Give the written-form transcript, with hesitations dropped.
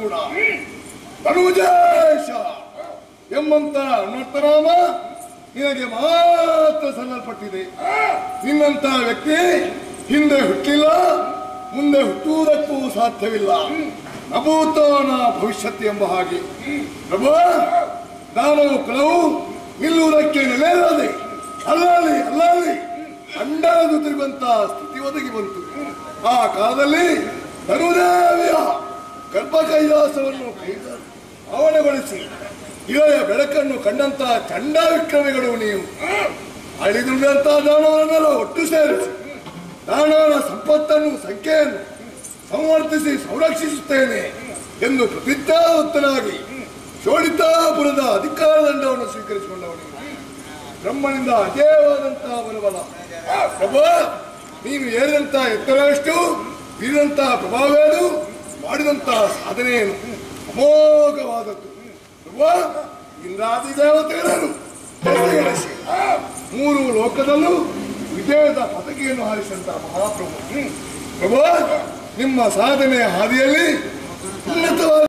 ಕೂಡ ಧನುಜೇಶ ಎಂಬಂತ ಅನರ್ಥನಾಮ ನಿನಗೆ ಮಾತ್ರ ಸಲ್ಲಲ್ಪಟ್ಟಿದೆ. ನಿನ್ನಂತ ವ್ಯಕ್ತಿ ಹಿಂದೆ ಹುಟ್ಟಿಲ್ಲ, ಮುಂದೆ ಹುಟ್ಟುವುದಕ್ಕೂ ಸಾಧ್ಯವಿಲ್ಲ. ನಭೂತನ ಭವಿಷ್ಯತ್ ಎಂಬ ಹಾಗೆ ಪ್ರಭು ದಾನವು ಕಳವು ನಿಲ್ಲುವುದಕ್ಕೆ ನೆಲೆಯಿಲ್ಲದೆ ಅಲ್ಲಲ್ಲಿ ಅಂಡಾದು ತಿರುಗುವಂತಹ ಸ್ಥಿತಿ ಒದಗಿ ಬಂತು. ಆ ಕಾಲದಲ್ಲಿ ಧನುದೇವಿಯ ಗರ್ಭ ಕೈಲಾಸವನ್ನು ಆವರಣಗೊಳಿಸಿ ಇಳೆಯ ಬೆಳಕನ್ನು ಕಂಡಂತಹ ಚಂಡ ವಿಕ್ರಮಿಗಳು ನೀವು. ಅಳಿದುಳಿದಂತಹ ದಾನವರನ್ನೆಲ್ಲ ಒಟ್ಟು ಸೇರಿಸಿ ದಾನವರ ಸಂಪತ್ತನ್ನು ಸಂಖ್ಯೆಯನ್ನು ಸಂವರ್ಧಿಸಿ ಸಂರಕ್ಷಿಸುತ್ತೇನೆ ಎಂದು ಪ್ರತಿಜ್ಞಾಬದ್ಧನಾಗಿ ಶೋಣಿತಾಪುರದ ಅಧಿಕಾರ ದಂಡವನ್ನು ಸ್ವೀಕರಿಸಿಕೊಂಡವನಿಗೆ ಬ್ರಹ್ಮನಿಂದ ಅಜೇಯವಾದಂತಹ ಬಲಬಲ. ಪ್ರಭು ನೀನು ಏರಿದಂತಹ ಎತ್ತರ ಎಷ್ಟು, ಬೀರಿದಂತಹ ಪ್ರಭಾವೇನು, ಮಾಡಿದಂತಹ ಸಾಧನೆಯೇನು ಅಮೋಘವಾದದ್ದು. ಪ್ರಭು ಇಂದ್ರಾದಿ ದೇವತೆಗಳನ್ನು ಮೂರು ಲೋಕದಲ್ಲೂ ವಿಜಯದ ಪದಕಿಯನ್ನು ಹಾರಿಸಿದಂತಹ ಮಹಾಪ್ರಭು. ಪ್ರಭು ನಿಮ್ಮ ಸಾಧನೆಯ ಹಾದಿಯಲ್ಲಿ